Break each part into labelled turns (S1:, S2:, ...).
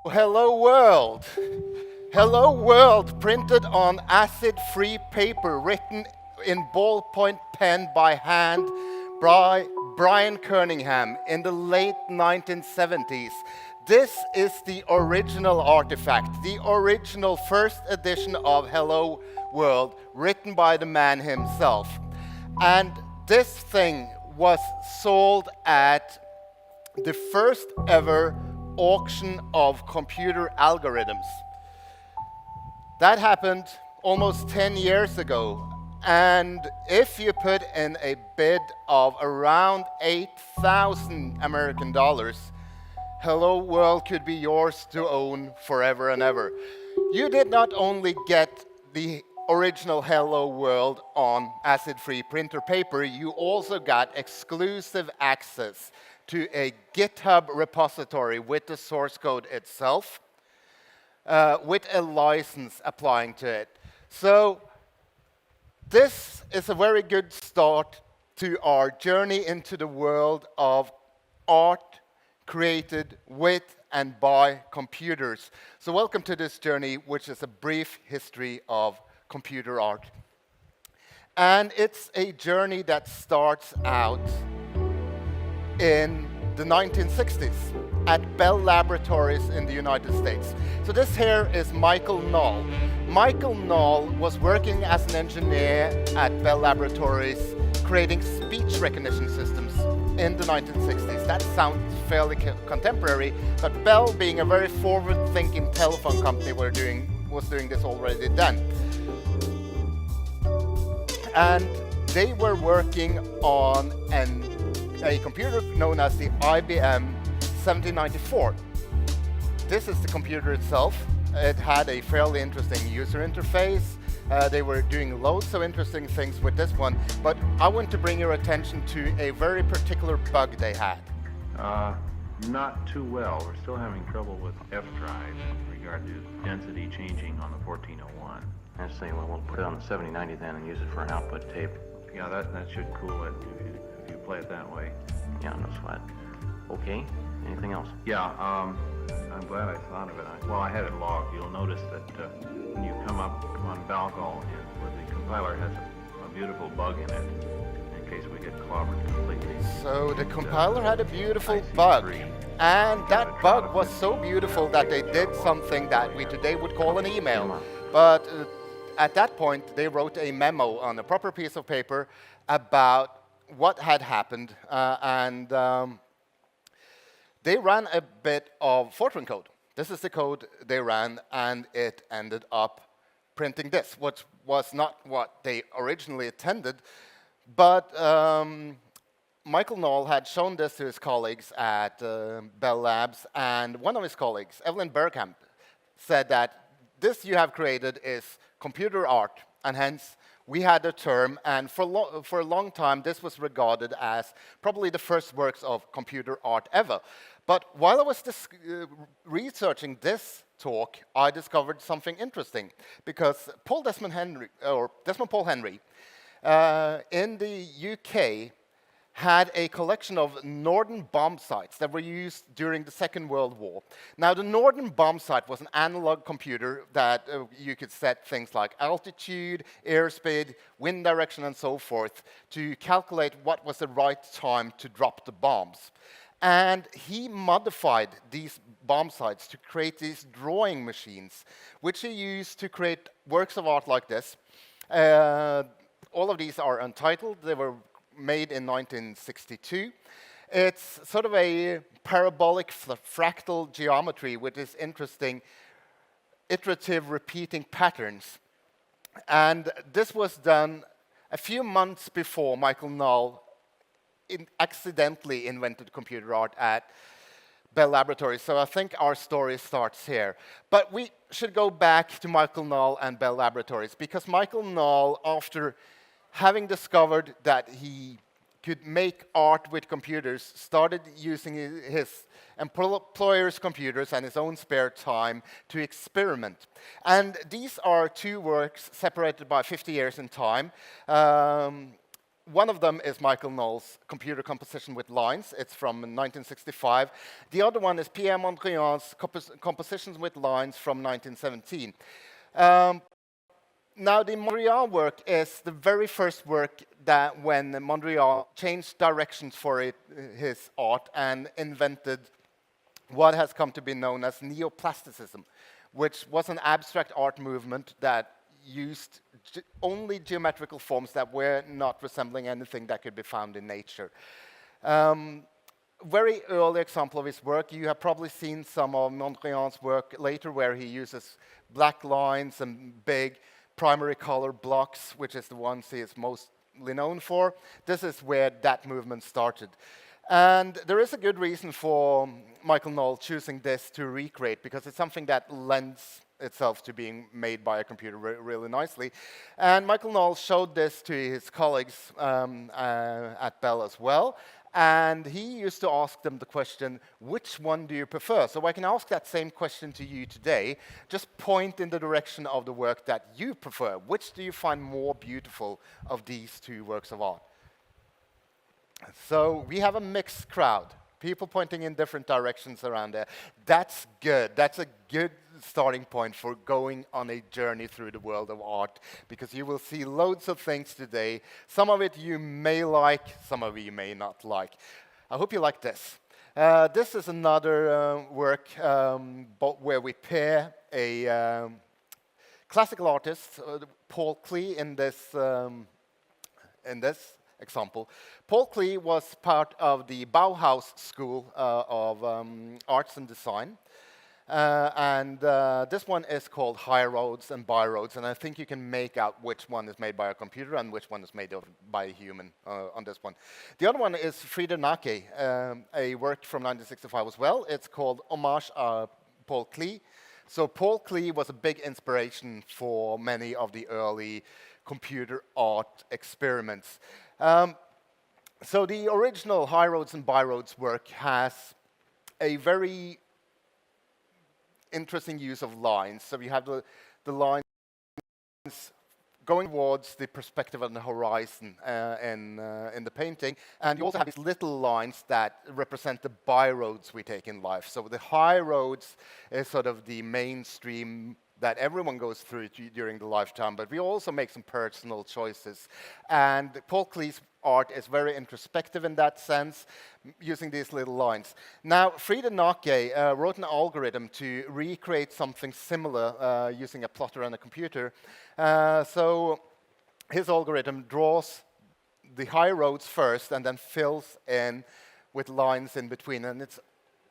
S1: Hello world. Hello world, printed on acid-free paper, written in ballpoint pen by hand by Brian Cunningham in the late 1970s. This is the original artifact, the original first edition of Hello World, written by the man himself. And this thing was sold at the first ever auction of computer algorithms. That happened almost 10 years ago. And if you put in a bid of around 8,000 American dollars, Hello World could be yours to own forever and ever. You did not only get the original Hello World on acid-free printer paper, you also got exclusive access to a GitHub repository with the source code itself, with a license applying to it. So this is a very good start to our journey into the world of art created with and by computers. So welcome to this journey, which is a brief history of computer art. And it's a journey that starts out in the 1960s at Bell Laboratories in the United States. So this here is Michael Knoll. Michael Knoll was working as an engineer at Bell Laboratories, creating speech recognition systems in the 1960s. That sounds fairly contemporary, but Bell, being a very forward-thinking telephone company, was doing this already then. And they were working on a computer known as the IBM 1794. This is the computer itself. It had a fairly interesting user interface. They were doing loads of interesting things with this one, but I want to bring your attention to a very particular bug they had.
S2: Not too well. We're still having trouble with F-drive in regard to density changing on the 1401.
S3: I say, well, we'll put it on the 7090 then and use it for an output tape.
S2: Yeah, that should cool it if you play it that way.
S3: Yeah, no sweat. Okay, anything else?
S2: Yeah, I'm glad I thought of it. I had it logged. You'll notice that when you come up on Valgol, where the compiler has a beautiful bug in it, in case we get clobbered completely.
S1: So the compiler had a beautiful bug, and that bug was so beautiful that they did something that we today would call an email. But at that point, they wrote a memo on a proper piece of paper about what had happened, and they ran a bit of Fortran code. This is the code they ran, and it ended up printing this, which was not what they originally intended. But Michael Knoll had shown this to his colleagues at Bell Labs, and one of his colleagues, Evelyn Bergkamp, said that this you have created is computer art, and hence we had a term, and for a long time this was regarded as probably the first works of computer art ever. But while I was researching this talk, I discovered something interesting, because Desmond Paul Henry in the UK had a collection of Norden bomb sights that were used during the Second World War. Now, the Norden bomb sight was an analog computer that you could set things like altitude, airspeed, wind direction, and so forth to calculate what was the right time to drop the bombs. And he modified these bomb sights to create these drawing machines, which he used to create works of art like this. All of these are untitled. They were made in 1962. It's sort of a parabolic fractal geometry with this interesting iterative repeating patterns. And this was done a few months before Michael Knoll accidentally invented computer art at Bell Laboratories. So I think our story starts here. But we should go back to Michael Knoll and Bell Laboratories, because Michael Knoll, after having discovered that he could make art with computers, started using his employer's computers and his own spare time to experiment. And these are two works separated by 50 years in time. One of them is Michael Knowles' Computer Composition with Lines. It's from 1965. The other one is Pierre Mondrian's Compositions with Lines from 1917. Now, the Mondrian work is the very first work that when Mondrian changed directions for his art and invented what has come to be known as neoplasticism, which was an abstract art movement that used only geometrical forms that were not resembling anything that could be found in nature. Very early example of his work, you have probably seen some of Mondrian's work later where he uses black lines and big primary color blocks, which is the ones he is mostly known for. This is where that movement started. And there is a good reason for Michael Knowles choosing this to recreate, because it's something that lends itself to being made by a computer really nicely. And Michael Knowles showed this to his colleagues at Bell as well. And he used to ask them the question, which one do you prefer? So I can ask that same question to you today. Just point in the direction of the work that you prefer. Which do you find more beautiful of these two works of art? So we have a mixed crowd, people pointing in different directions around there. That's good. That's a good starting point for going on a journey through the world of art, because you will see loads of things today. Some of it you may like, some of it you may not like. I hope you like this. This is another work where we pair a classical artist, Paul Klee, in this example. Paul Klee was part of the Bauhaus school of arts and design. This one is called High Roads and By Roads, and I think you can make out which one is made by a computer and which one is made by a human on this one. The other one is Frida Nake, a work from 1965 as well. It's called Homage à Paul Klee. So Paul Klee was a big inspiration for many of the early computer art experiments. So the original High Roads and By Roads work has a very interesting use of lines. So you have the lines going towards the perspective on the horizon in the painting, and you also have these little lines that represent the by-roads we take in life. So the high roads is sort of the mainstream that everyone goes through during the lifetime, but we also make some personal choices. And Paul Klee's art is very introspective in that sense, using these little lines. Now, Frida Nake wrote an algorithm to recreate something similar using a plotter and a computer. So his algorithm draws the high roads first and then fills in with lines in between. And it's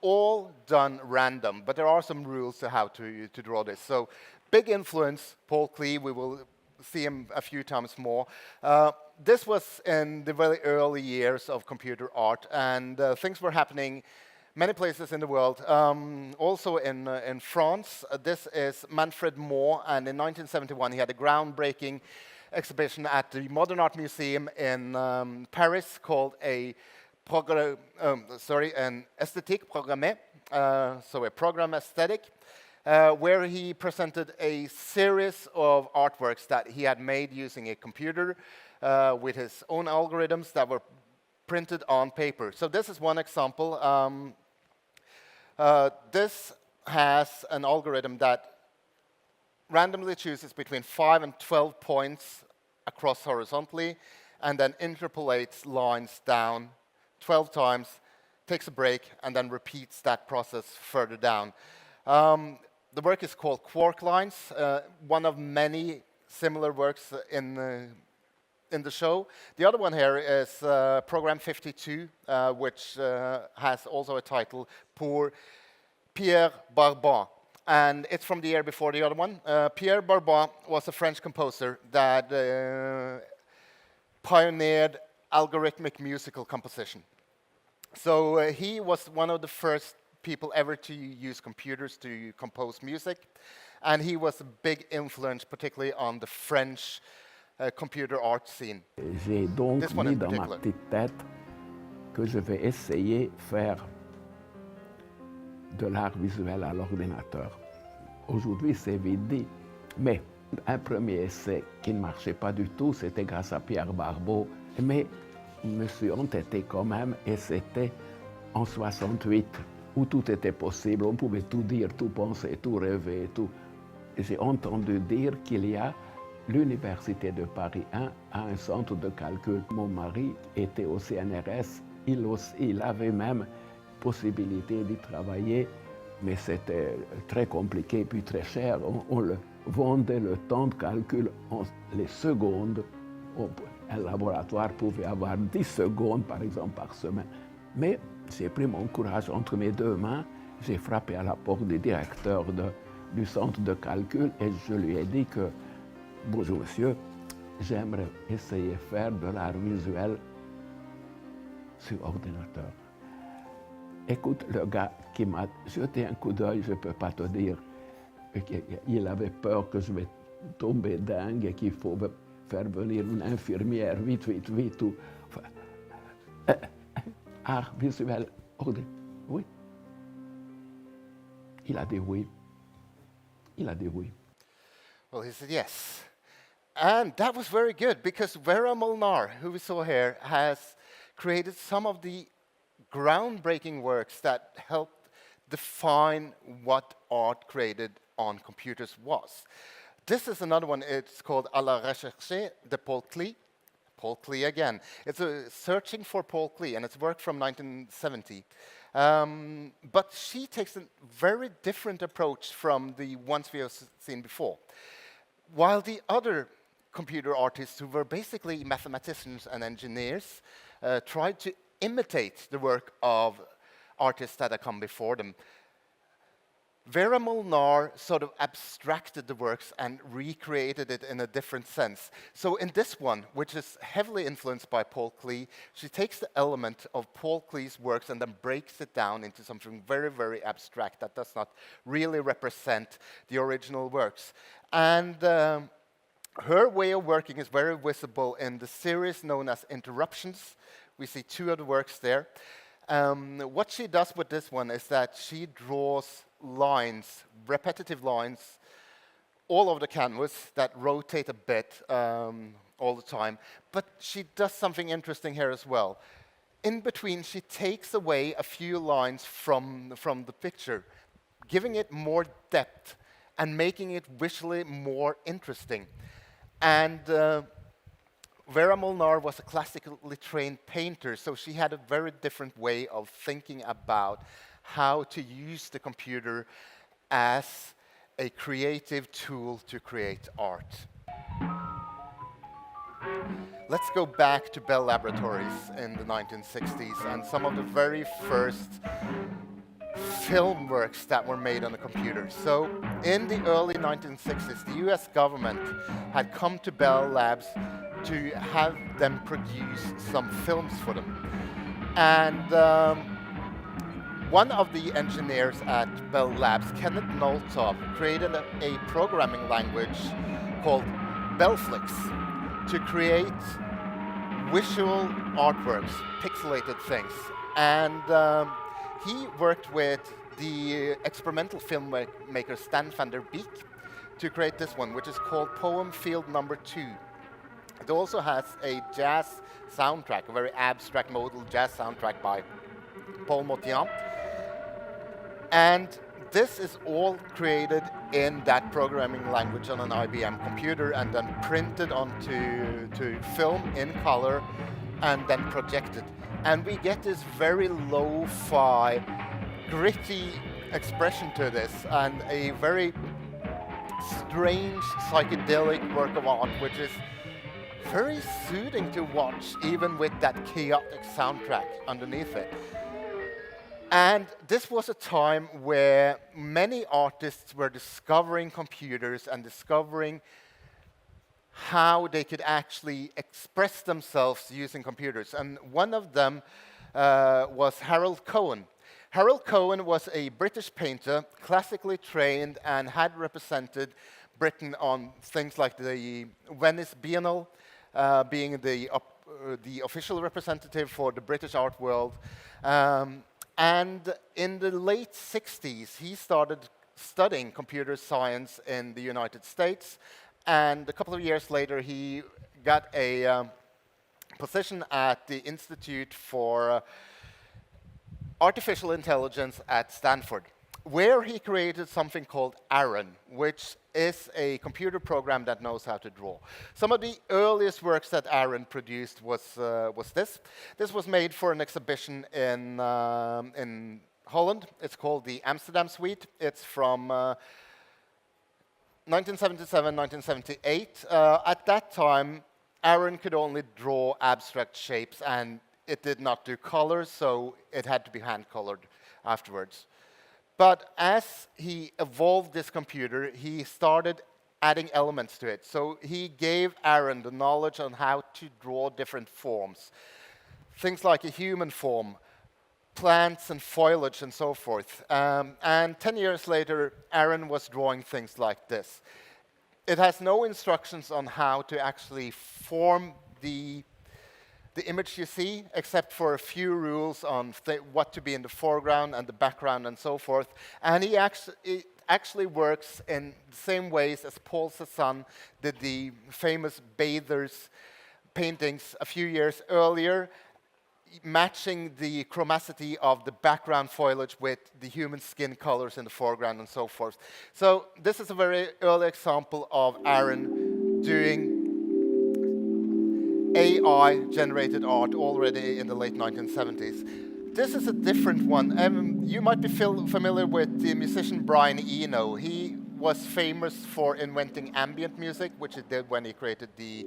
S1: all done random, but there are some rules to how to draw this. So big influence, Paul Klee. We will see him a few times more. This was in the very early years of computer art, and things were happening many places in the world. Also in France, this is Manfred Moore, and in 1971 he had a groundbreaking exhibition at the Modern Art Museum in Paris called an esthétique programmée, so a program aesthetic, where he presented a series of artworks that he had made using a computer with his own algorithms that were printed on paper. So this is one example. This has an algorithm that randomly chooses between 5 and 12 points across horizontally, and then interpolates lines down 12 times, takes a break, and then repeats that process further down. The work is called Quark Lines, one of many similar works in the show. The other one here is Program 52, which has also a title, Pour Pierre Barbin. And it's from the year before the other one. Pierre Barbin was a French composer that pioneered algorithmic musical composition. So he was one of the first people ever to use computers to compose music, and he was a big influence, particularly on the French computer art scene.
S4: J'ai donc mis dans ma petite tête que je vais essayer de faire de l'art visuel à l'ordinateur. Aujourd'hui, c'est vite dit, mais un premier essai qui ne marchait pas du tout, c'était grâce à Pierre Barbeau Mais je me suis entêté quand même, et c'était en 68, où tout était possible, on pouvait tout dire, tout penser, tout rêver, tout. J'ai entendu dire qu'il y a l'Université de Paris 1 a un centre de calcul. Mon mari était au CNRS, il avait même possibilité d'y travailler, mais c'était très compliqué puis très cher. On le vendait le temps de calcul en les secondes. Un laboratoire pouvait avoir 10 secondes, par exemple, par semaine. Mais j'ai pris mon courage entre mes deux mains, j'ai frappé à la porte du directeur du centre de calcul et je lui ai dit que, bonjour monsieur, j'aimerais essayer de faire de l'art visuel sur ordinateur. Écoute, le gars qui m'a jeté un coup d'œil, je ne peux pas te dire, il avait peur que je vais tomber dingue et qu'il faut faire venir une infirmière, vite, vite, vite. Ou, enfin, art visuel, oui. Il a dit oui. Il a dit oui.
S1: Well, he said yes. And that was very good because Vera Molnar, who we saw here, has created some of the groundbreaking works that helped define what art created on computers was. This is another one. It's called À la recherche de Paul Klee. Paul Klee again. It's a searching for Paul Klee, and it's work from 1970. But she takes a very different approach from the ones we have seen before. While the other computer artists, who were basically mathematicians and engineers, tried to imitate the work of artists that had come before them, Vera Molnar sort of abstracted the works and recreated it in a different sense. So in this one, which is heavily influenced by Paul Klee, she takes the element of Paul Klee's works and then breaks it down into something very, very abstract that does not really represent the original works. And her way of working is very visible in the series known as Interruptions. We see two of the works there. What she does with this one is that she draws lines, repetitive lines, all over the canvas that rotate a bit all the time. But she does something interesting here as well. In between, she takes away a few lines from the picture, giving it more depth and making it visually more interesting. And Vera Molnar was a classically trained painter, so she had a very different way of thinking about how to use the computer as a creative tool to create art. Let's go back to Bell Laboratories in the 1960s and some of the very first film works that were made on a computer. So in the early 1960s, the US government had come to Bell Labs to have them produce some films for them. And one of the engineers at Bell Labs, Kenneth Noltov, created a programming language called Bellflix to create visual artworks, pixelated things. And he worked with the experimental filmmaker Stan van der Beek to create this one, which is called Poem Field Number 2. It also has a jazz soundtrack, a very abstract modal jazz soundtrack by Paul Motian. And this is all created in that programming language on an IBM computer and then printed onto film in color and then projected. And we get this very lo-fi, gritty expression to this and a very strange psychedelic work of art, which is very soothing to watch, even with that chaotic soundtrack underneath it. And this was a time where many artists were discovering computers and discovering how they could actually express themselves using computers. And one of them was Harold Cohen. Harold Cohen was a British painter, classically trained, and had represented Britain on things like the Venice Biennale, being the official representative for the British art world. And in the late 60s, he started studying computer science in the United States. And a couple of years later, he got a position at the Institute for Artificial Intelligence at Stanford, where he created something called Aaron, which is a computer program that knows how to draw. Some of the earliest works that Aaron produced was this. This was made for an exhibition in Holland. It's called the Amsterdam Suite. It's from 1977, 1978. At that time, Aaron could only draw abstract shapes, and it did not do colors, so it had to be hand-colored afterwards. But as he evolved this computer, he started adding elements to it. So he gave Aaron the knowledge on how to draw different forms. Things like a human form, plants and foliage and so forth. And 10 years later, Aaron was drawing things like this. It has no instructions on how to actually form the image you see, except for a few rules on what to be in the foreground and the background and so forth. And he actually works in the same ways as Paul Cézanne did the famous bathers paintings a few years earlier, matching the chromacity of the background foliage with the human skin colors in the foreground and so forth. So this is a very early example of Aaron doing AI-generated art already in the late 1970s. This is a different one. You might be familiar with the musician Brian Eno. He was famous for inventing ambient music, which he did when he created the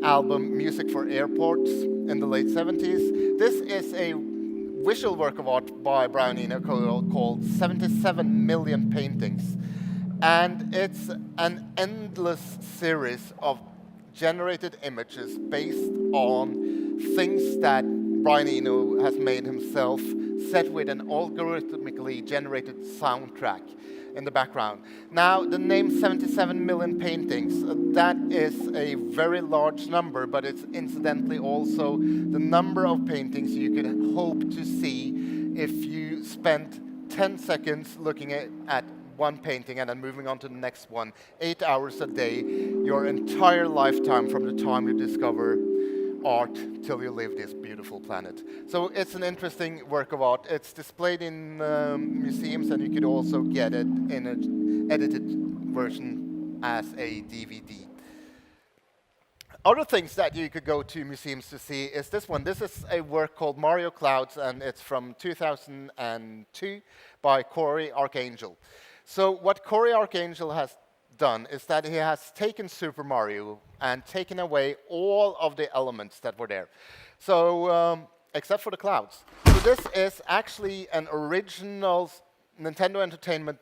S1: album Music for Airports in the late 70s. This is a visual work of art by Brian Eno called 77 Million Paintings. And it's an endless series of generated images based on things that Brian Eno has made himself, set with an algorithmically generated soundtrack in the background. Now, the name 77 million paintings, that is a very large number, but it's incidentally also the number of paintings you could hope to see if you spent 10 seconds looking at one painting and then moving on to the next one, 8 hours a day, your entire lifetime from the time you discover art till you leave this beautiful planet. So it's an interesting work of art. It's displayed in museums, and you could also get it in an edited version as a DVD. Other things that you could go to museums to see is this one. This is a work called Mario Clouds, and it's from 2002 by Quering Archangel. So what Quering Archangel has done is that he has taken Super Mario and taken away all of the elements that were there. So, except for the clouds. So this is actually an original Nintendo Entertainment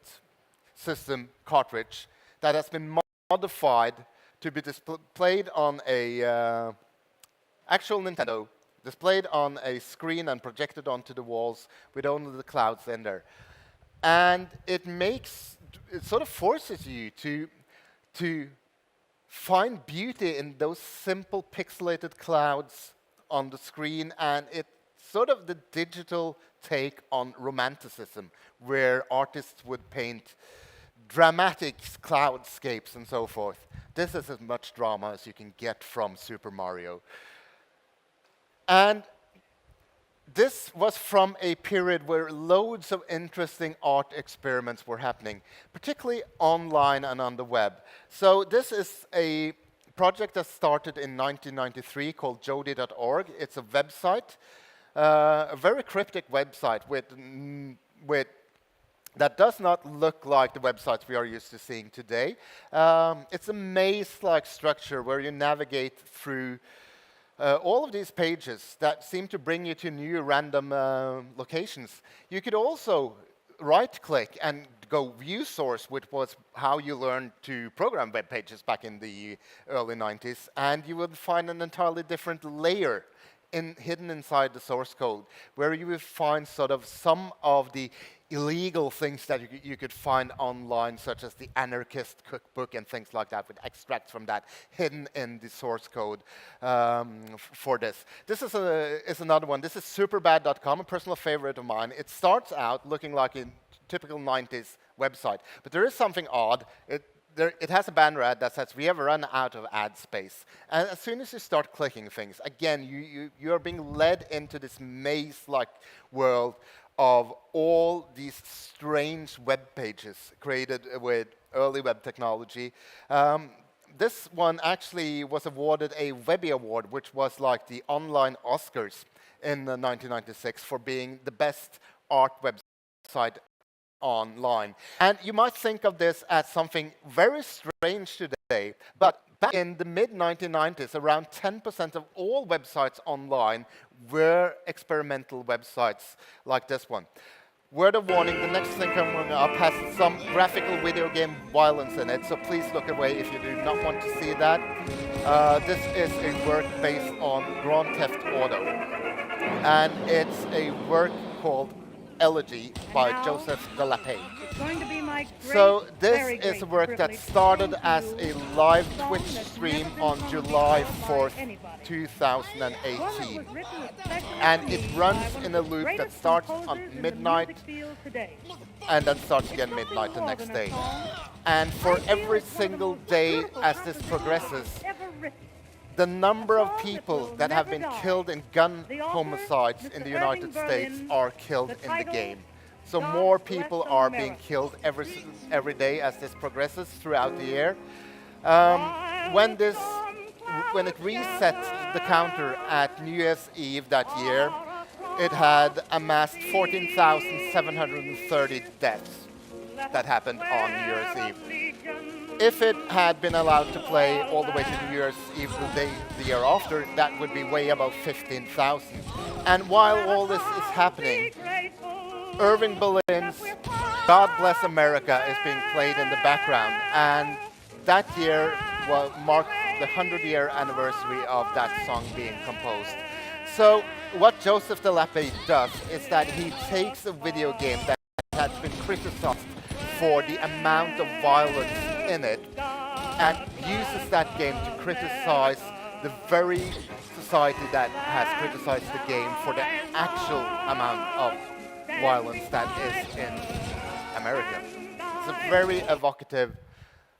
S1: System cartridge that has been modified to be displayed on a actual Nintendo, displayed on a screen and projected onto the walls with only the clouds in there. And it sort of forces you to find beauty in those simple pixelated clouds on the screen, and it's sort of the digital take on romanticism, where artists would paint dramatic cloudscapes and so forth. This is as much drama as you can get from Super Mario. And this was from a period where loads of interesting art experiments were happening, particularly online and on the web. So this is a project that started in 1993 called jodi.org. It's a website, a very cryptic website that does not look like the websites we are used to seeing today. It's a maze-like structure where you navigate through all of these pages that seem to bring you to new random locations. You could also right-click and go view source, which was how you learned to program web pages back in the early 90s, and you would find an entirely different layer hidden inside the source code, where you would find sort of some of the illegal things that you could find online, such as the anarchist cookbook and things like that, with extracts from that hidden in the source code for this. This is another one. This is superbad.com, a personal favorite of mine. It starts out looking like a typical 90s website, but there is something odd. it has a banner ad that says, "We have run out of ad space." And as soon as you start clicking things, again, you're being led into this maze-like world of all these strange web pages created with early web technology. This one actually was awarded a Webby Award, which was like the online Oscars in 1996 for being the best art website online. And you might think of this as something very strange today, but back in the mid-1990s, around 10% of all websites online were experimental websites like this one. Word of warning, the next thing coming up has some graphical video game violence in it, so please look away if you do not want to see that. This is a work based on Grand Theft Auto, and it's a work called Elegy by Joseph Delapay. So this is a work that started as a live Twitch stream on July 4th, 2018. And it runs in a loop that starts on midnight and then starts again midnight the next day. And for every single day as this progresses, the number of people that have been killed in gun homicides in the United States are killed in the game. So more people are being killed every day as this progresses throughout the year. When it reset the counter at New Year's Eve that year, it had amassed 14,730 deaths that happened on New Year's Eve. If it had been allowed to play all the way to New Year's Eve the year after, that would be way above 15,000. And while all this is happening, Irving Berlin's God Bless America is being played in the background. And that year marked the 100-year anniversary of that song being composed. So what Joseph Delapay does is that he takes a video game that has been criticized for the amount of violence in it and uses that game to criticize the very society that has criticized the game for the actual amount of violence that is in America. It's a very evocative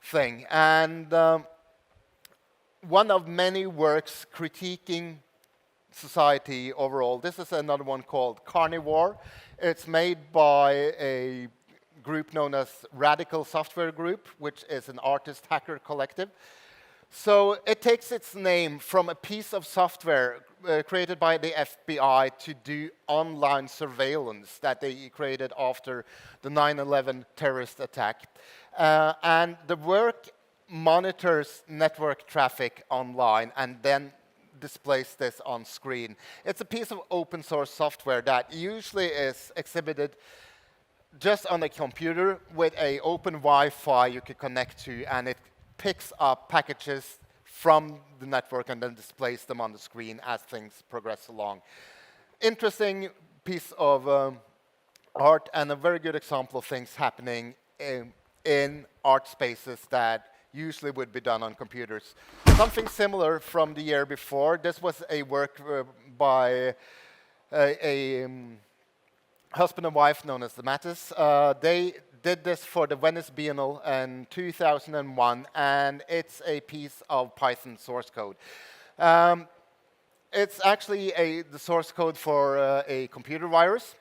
S1: thing, and one of many works critiquing society overall. This is another one called Carnivore. It's made by a group known as Radical Software Group, which is an artist hacker collective. So it takes its name from a piece of software created by the FBI to do online surveillance that they created after the 9/11 terrorist attack. And the work monitors network traffic online and then displays this on screen. It's a piece of open source software that usually is exhibited just on a computer with an open Wi-Fi you can connect to, and it picks up packages from the network and then displays them on the screen as things progress along. Interesting piece of art and a very good example of things happening in art spaces that usually would be done on computers. Something similar from the year before. This was a work by a husband and wife known as the Mattis. They did this for the Venice Biennale in 2001, and it's a piece of Python source code. It's actually the source code for a computer virus,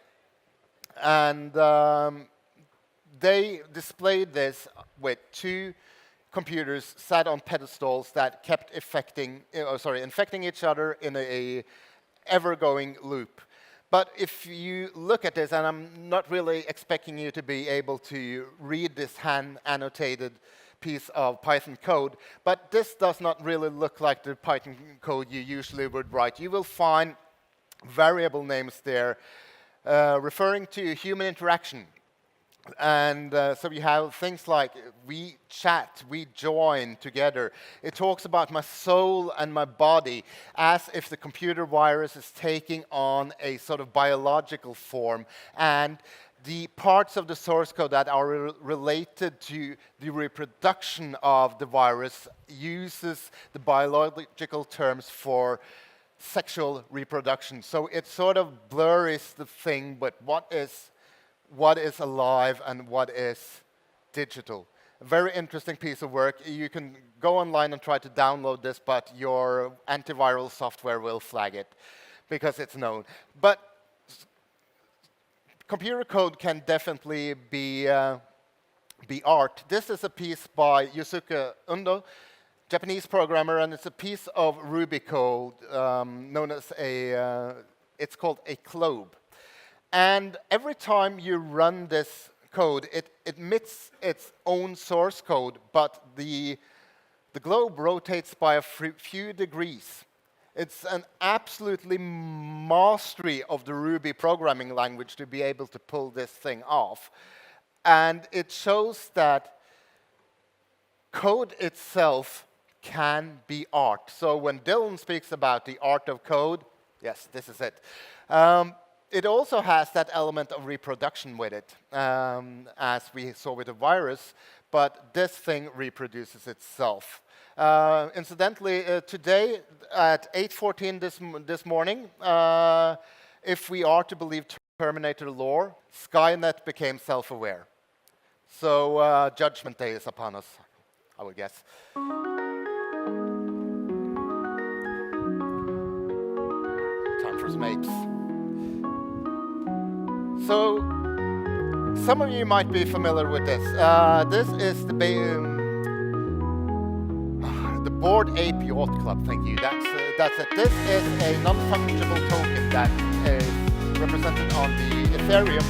S1: and they displayed this with two computers sat on pedestals that kept infecting each other in a ever-going loop. But if you look at this, and I'm not really expecting you to be able to read this hand-annotated piece of Python code, but this does not really look like the Python code you usually would write. You will find variable names there referring to human interaction. And so you have things like we chat, we join together. It talks about my soul and my body as if the computer virus is taking on a sort of biological form. And the parts of the source code that are related to the reproduction of the virus uses the biological terms for sexual reproduction. So it sort of blurs the thing, but what is alive and what is digital. Very interesting piece of work. You can go online and try to download this, but your antiviral software will flag it because it's known. But computer code can definitely be art. This is a piece by Yusuke Undo, Japanese programmer, and it's a piece of Ruby code known as it's called a globe. And every time you run this code, it emits its own source code, but the globe rotates by a few degrees. It's an absolutely mastery of the Ruby programming language to be able to pull this thing off. And it shows that code itself can be art. So when Dylan speaks about the art of code, yes, this is it. It also has that element of reproduction with it, as we saw with the virus, but this thing reproduces itself. Incidentally, today at 8:14 this morning, if we are to believe Terminator lore, Skynet became self-aware. So Judgment Day is upon us, I would guess. Time for some apes. So, some of you might be familiar with this. This is the Bored Ape Yacht Club. Thank you. That's it. This is a non-fungible token that is represented on the Ethereum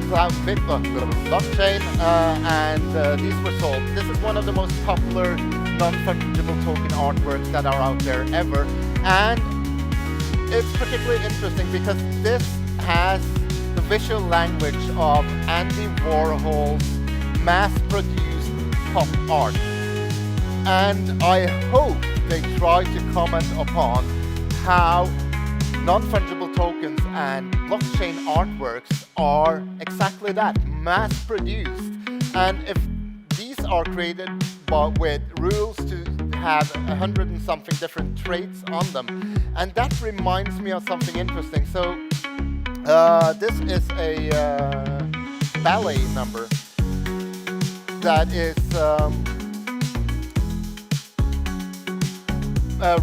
S1: cloud blockchain, and these were sold. This is one of the most popular non-fungible token artworks that are out there ever, and it's particularly interesting because this has the visual language of Andy Warhol's mass-produced pop art. And I hope they try to comment upon how non-fungible tokens and blockchain artworks are exactly that, mass-produced. And if these are created with rules to have 100 and something different traits on them, and that reminds me of something interesting. So this is a ballet number that is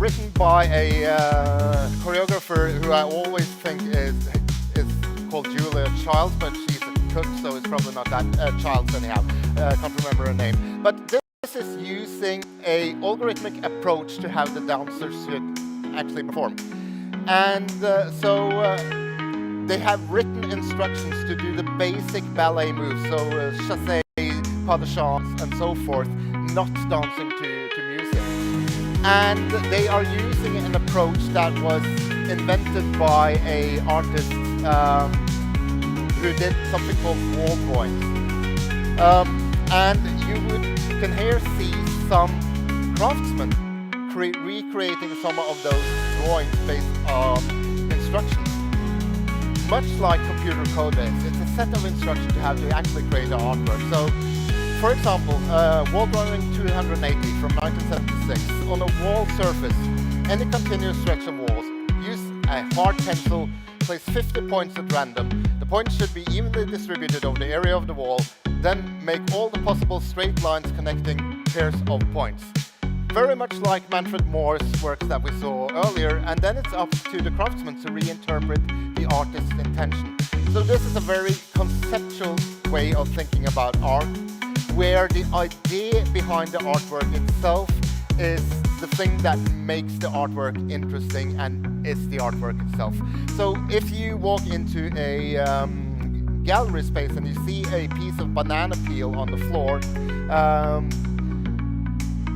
S1: written by a choreographer who I always think is called Julia Childs, but she's a cook, so it's probably not that Childs anyhow. Can't remember her name. But this is using a algorithmic approach to how the dancers should actually perform. And they have written instructions to do the basic ballet moves, so chassé, pas de chance, and so forth, not dancing to music. And they are using an approach that was invented by an artist who did something called wall drawings. And you can here see some craftsmen recreating some of those drawings based on instructions. Much like computer code is, it's a set of instructions to how to actually create an artwork. So, for example, wall drawing 280 from 1976. On a wall surface, any continuous stretch of walls, use a hard pencil, place 50 points at random. The points should be evenly distributed over the area of the wall, then make all the possible straight lines connecting pairs of points. Very much like Manfred Moore's works that we saw earlier, and then it's up to the craftsman to reinterpret the artist's intention. So this is a very conceptual way of thinking about art, where the idea behind the artwork itself is the thing that makes the artwork interesting and is the artwork itself. So if you walk into a gallery space and you see a piece of banana peel on the floor,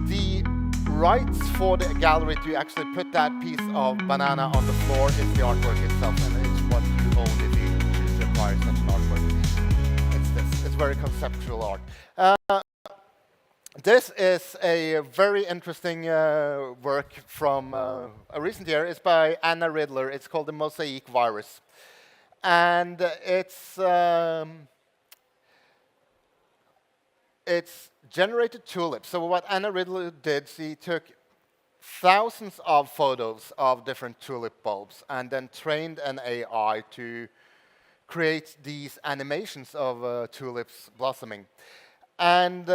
S1: the rights for the gallery to actually put that piece of banana on the floor is the artwork itself, and it's what you own if you choose to acquire such an artwork. It's this. It's very conceptual art. This is a very interesting work from a recent year. It's by Anna Riddler. It's called the Mosaic Virus. And it's generated tulips. So what Anna Riddler did, she took thousands of photos of different tulip bulbs and then trained an AI to create these animations of tulips blossoming. And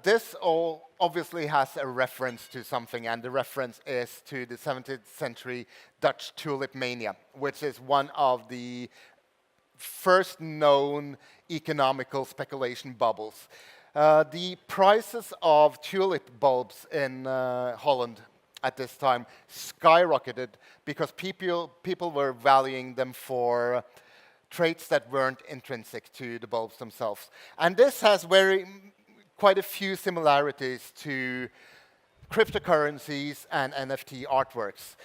S1: this all obviously has a reference to something, and the reference is to the 17th century Dutch tulip mania, which is one of the first known economical speculation bubbles. The prices of tulip bulbs in Holland at this time skyrocketed because people were valuing them for traits that weren't intrinsic to the bulbs themselves. And this has quite a few similarities to cryptocurrencies and NFT artworks.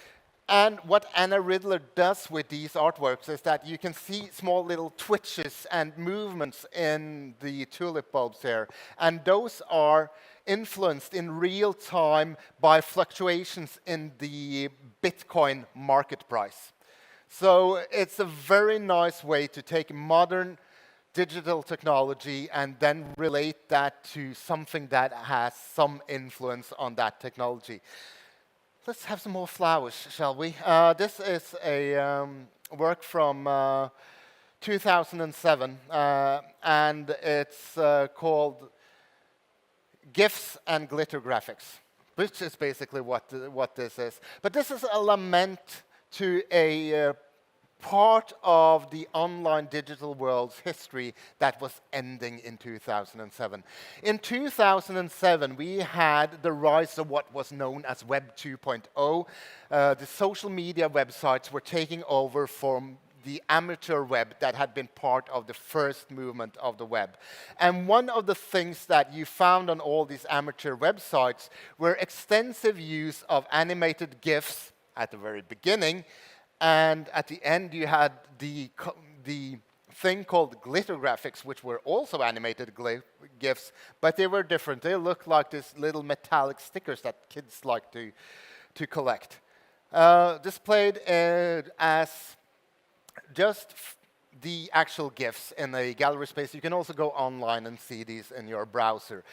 S1: And what Anna Riddler does with these artworks is that you can see small little twitches and movements in the tulip bulbs here. And those are influenced in real time by fluctuations in the Bitcoin market price. So it's a very nice way to take modern digital technology and then relate that to something that has some influence on that technology. Let's have some more flowers, shall we? This is a work from 2007, and it's called GIFs and Glitter Graphics, which is basically what this is. But this is a lament to a part of the online digital world's history that was ending in 2007. In 2007, we had the rise of what was known as Web 2.0. The social media websites were taking over from the amateur web that had been part of the first movement of the web. And one of the things that you found on all these amateur websites were extensive use of animated GIFs at the very beginning, and at the end you had the thing called glitter graphics, which were also animated GIFs, but they were different. They looked like these little metallic stickers that kids like to collect. Displayed as just the actual GIFs in a gallery space. You can also go online and see these in your browser.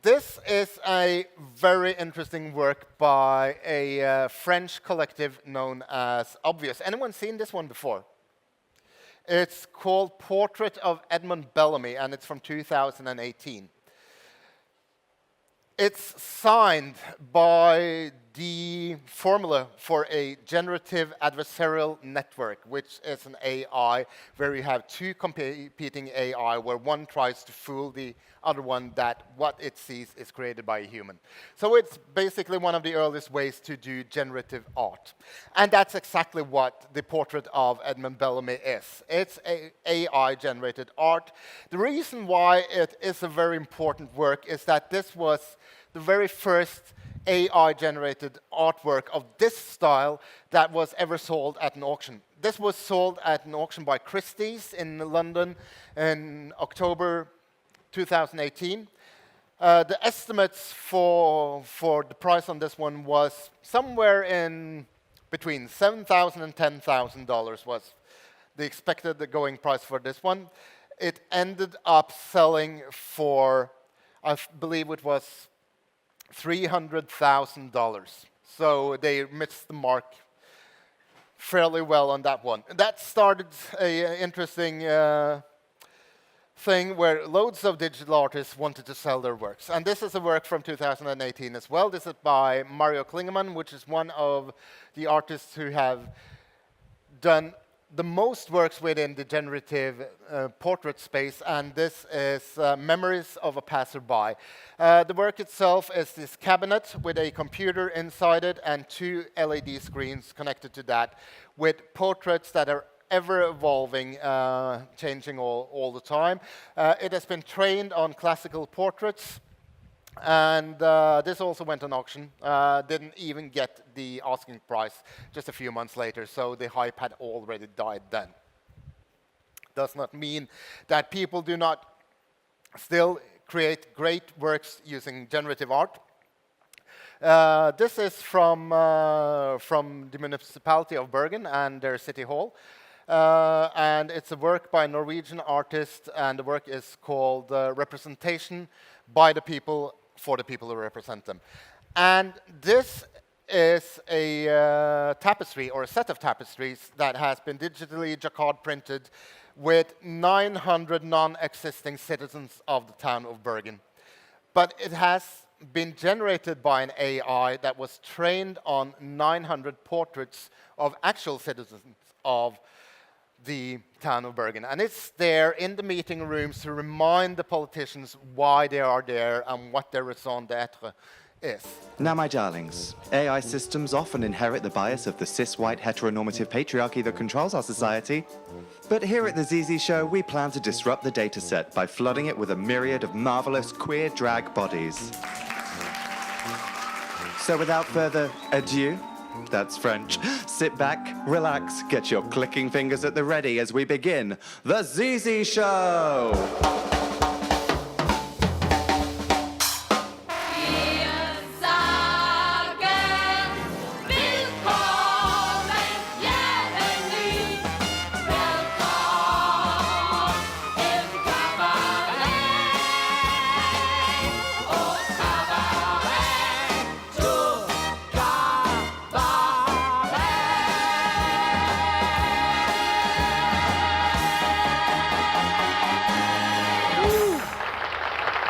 S1: This is a very interesting work by a French collective known as Obvious. Anyone seen this one before? It's called Portrait of Edmund Bellamy, and it's from 2018. It's signed by the formula for a generative adversarial network, which is an AI where you have two competing AI, where one tries to fool the other one that what it sees is created by a human. So it's basically one of the earliest ways to do generative art. And that's exactly what the Portrait of Edmund Bellamy is. It's AI-generated art. The reason why it is a very important work is that this was the very first AI-generated artwork of this style that was ever sold at an auction. This was sold at an auction by Christie's in London in October 2018. The estimates for the price on this one was somewhere in between $7,000 and $10,000 was the expected going price for this one. It ended up selling for, I believe it was $300,000. So they missed the mark fairly well on that one. That started an interesting thing where loads of digital artists wanted to sell their works. And this is a work from 2018 as well. This is by Mario Klingemann, which is one of the artists who have done the most works within the generative portrait space, and this is Memories of a Passerby. The work itself is this cabinet with a computer inside it and two LED screens connected to that with portraits that are ever evolving, changing all the time. It has been trained on classical portraits, and this also went on auction. Didn't even get the asking price just a few months later, so the hype had already died then. Does not mean that people do not still create great works using generative art. This is from the municipality of Bergen and their city hall. And it's a work by a Norwegian artist, and the work is called Representation by the People for the People who Represent Them. And this is a tapestry or a set of tapestries that has been digitally jacquard printed with 900 non-existing citizens of the town of Bergen. But it has been generated by an AI that was trained on 900 portraits of actual citizens of the town of Bergen. And it's there in the meeting rooms to remind the politicians why they are there and what their raison d'etre is.
S5: Now, my darlings, AI systems often inherit the bias of the cis-white heteronormative patriarchy that controls our society. But here at the ZZ Show, we plan to disrupt the data set by flooding it with a myriad of marvelous queer drag bodies. So without further ado, that's French, sit back, relax, get your clicking fingers at the ready as we begin the ZZ Show!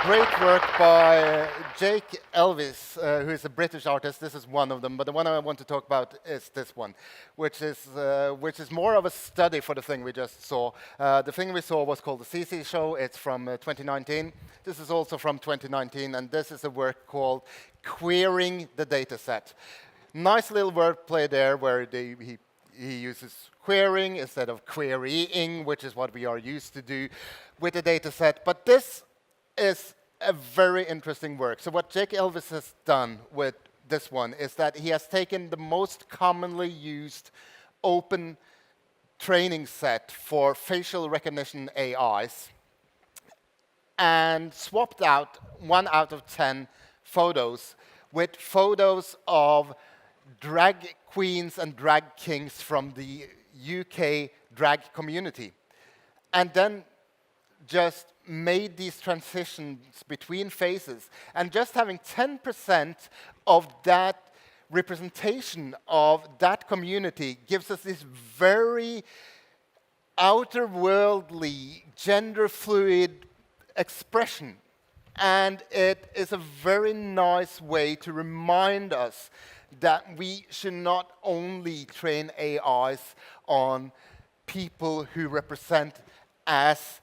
S1: Great work by Jake Elvis, who is a British artist. This is one of them, but the one I want to talk about is this one, which is more of a study for the thing we just saw. The thing we saw was called the CC Show. It's from 2019. This is also from 2019, and this is a work called Quering the Data Set. Nice little wordplay there, where he uses querying instead of querying, which is what we are used to do with the data set. But this is a very interesting work. So what Jake Elvis has done with this one is that he has taken the most commonly used open training set for facial recognition AIs and swapped out 1 out of 10 photos with photos of drag queens and drag kings from the UK drag community, and then just made these transitions between faces, and just having 10% of that representation of that community gives us this very outer-worldly, gender-fluid expression. And it is a very nice way to remind us that we should not only train AIs on people who represent, as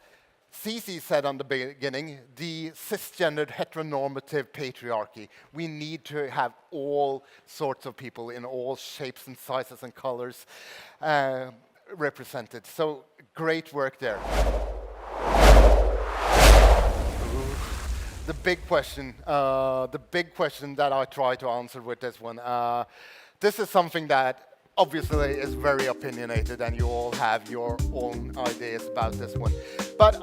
S1: Cece said on the beginning, the cisgendered heteronormative patriarchy. We need to have all sorts of people in all shapes and sizes and colors represented. So great work there. The big question that I try to answer with this one. This is something that obviously is very opinionated, and you all have your own ideas about this one. But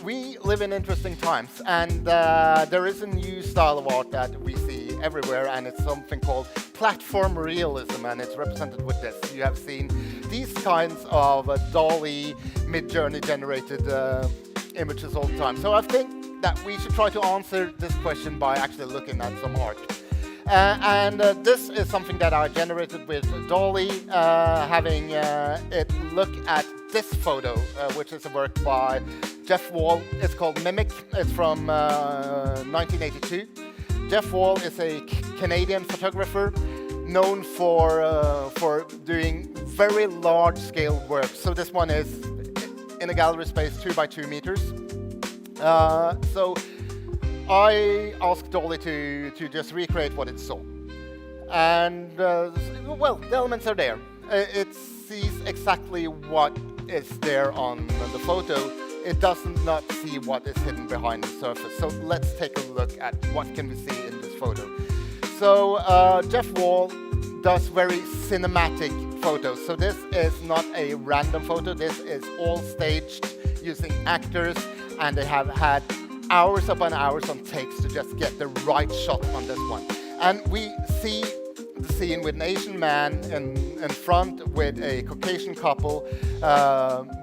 S1: we live in interesting times, and there is a new style of art that we see everywhere, and it's something called platform realism, and it's represented with this. You have seen these kinds of DALL-E mid-journey generated images all the time. So I think that we should try to answer this question by actually looking at some art. This is something that I generated with DALL-E, having it look at this photo, which is a work by Jeff Wall. It's called Mimic. It's from 1982. Jeff Wall is a Canadian photographer known for doing very large-scale work. So this one is in a gallery space 2 by 2 meters. So I asked DALL-E to just recreate what it saw. And, well, the elements are there. It sees exactly what is there on the photo. It does not see what is hidden behind the surface. So let's take a look at what can we see in this photo. So Jeff Wall does very cinematic photos. So this is not a random photo. This is all staged using actors, and they have had hours upon hours on takes to just get the right shot on this one. And we see the scene with an Asian man in front with a Caucasian couple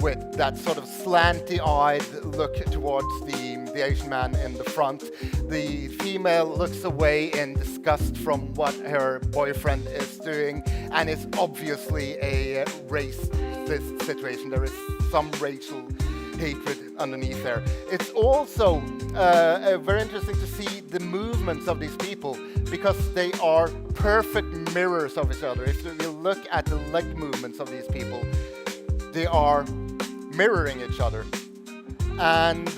S1: with that sort of slanty-eyed look towards the Asian man in the front. The female looks away in disgust from what her boyfriend is doing, and it's obviously a racist situation. There is some racial hatred underneath there. It's also very interesting to see the movements of these people, because they are perfect mirrors of each other. If you look at the leg movements of these people, they are mirroring each other. And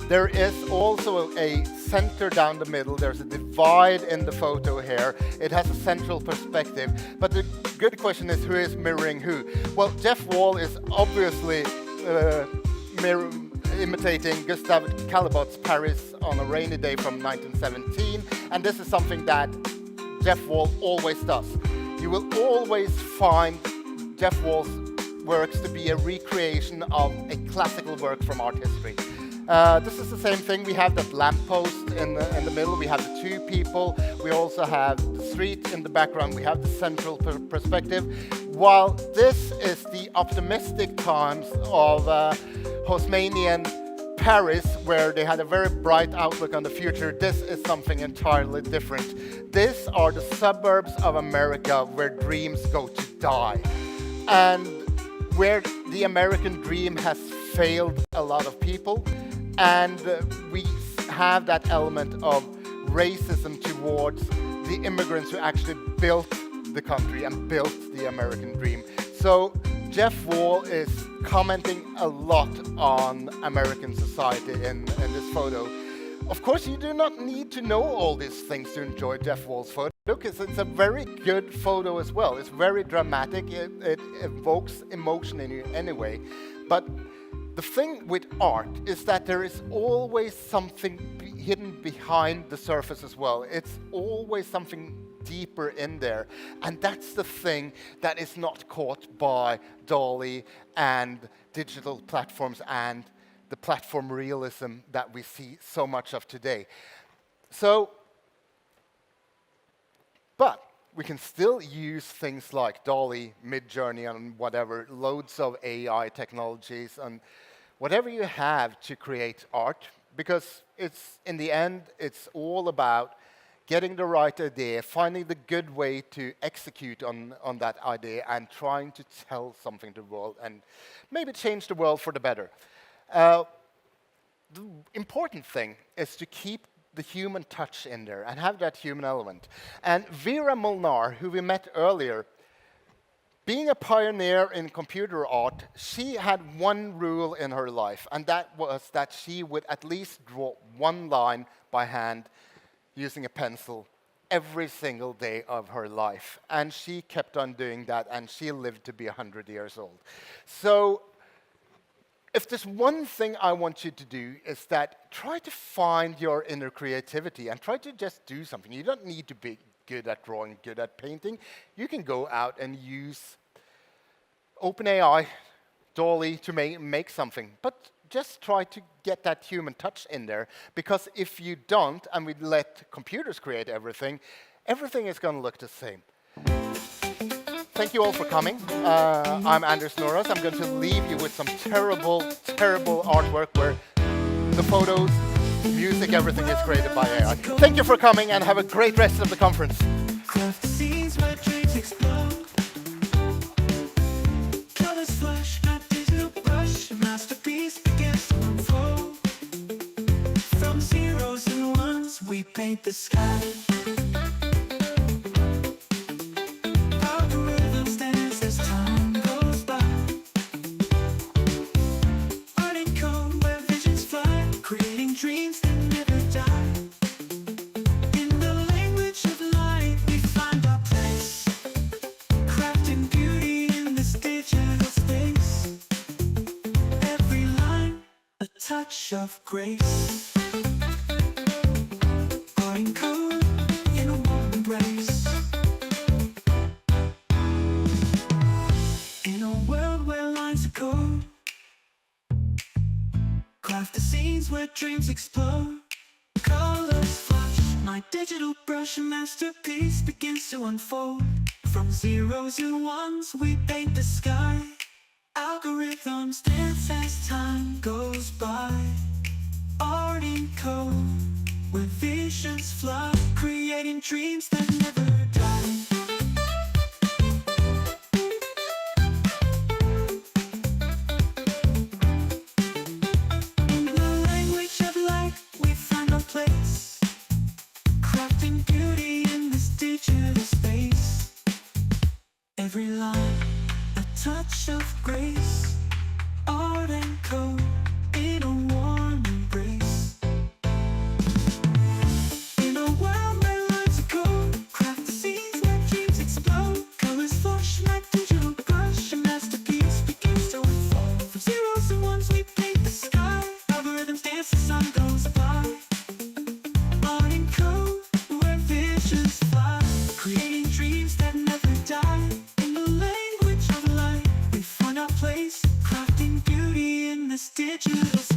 S1: there is also a center down the middle. There's a divide in the photo here. It has a central perspective. But the good question is, who is mirroring who? Well, Jeff Wall is obviously imitating Gustave Caillebot's Paris on a Rainy Day from 1917, and this is something that Jeff Wall always does. You will always find Jeff Wall's works to be a recreation of a classical work from art history. This is the same thing. We have that lamppost in the middle. We have the two people. We also have the street in the background. We have the central perspective. While this is the optimistic times of Haussmannian Paris, where they had a very bright outlook on the future, this is something entirely different. These are the suburbs of America where dreams go to die, and where the American dream has failed a lot of people, and we have that element of racism towards the immigrants who actually built the country and built the American dream. So Jeff Wall is commenting a lot on American society in this photo. Of course, you do not need to know all these things to enjoy Jeff Wall's photo, because it's a very good photo as well. It's very dramatic. It evokes emotion in you anyway. But the thing with art is that there is always something hidden behind the surface as well. It's always something deeper in there. And that's the thing that is not caught by DALL-E and digital platforms and the platform realism that we see so much of today. So, but we can still use things like DALL-E, Midjourney, and whatever, loads of AI technologies, and whatever you have to create art, because it's, in the end, it's all about getting the right idea, finding the good way to execute on that idea, and trying to tell something to the world, and maybe change the world for the better. The important thing is to keep the human touch in there and have that human element. And Vera Molnar, who we met earlier, being a pioneer in computer art, she had one rule in her life, and that was that she would at least draw one line by hand using a pencil every single day of her life. And she kept on doing that, and she lived to be 100 years old. So if there's one thing I want you to do, is that try to find your inner creativity and try to just do something. You don't need to be good at drawing, good at painting. You can go out and use OpenAI, DALL-E to make something. But just try to get that human touch in there, because if you don't, and we let computers create everything, everything is going to look the same. Thank you all for coming. I'm Anders Norås. I'm going to leave you with some terrible, terrible artwork where the photos, music, everything is created by AI. Thank you for coming, and have a great rest of the conference. From zeros and ones, we paint the sky. Algorithms dance as time goes by. Art and code where visions fly, creating dreams that never die. In the language of light, we find our place, crafting beauty in this digital space. Every line, a touch of grace. Art and code in a warm embrace. In a world where lines are cold, craft the scenes where dreams explode. Colors flash,
S6: my digital brush, a masterpiece begins to unfold. From zeros and ones we paint the sky. Algorithms dance as time goes by. Art in code, where visions fly, creating dreams that never die. In the language of light, we find our place, crafting beauty in this digital space. Every line, a touch of grace, art and code in a warm embrace. In a world where lines are gold, craft the scenes where dreams explode. Colors flush, my digital brush, a masterpiece begins to unfold. From zeros and ones we paint the sky. Algorithms dance, the sun goes by. Art and code, where visions fly, creating dreams that never die. In the language of light, we find our place, crafting beauty in this digital space.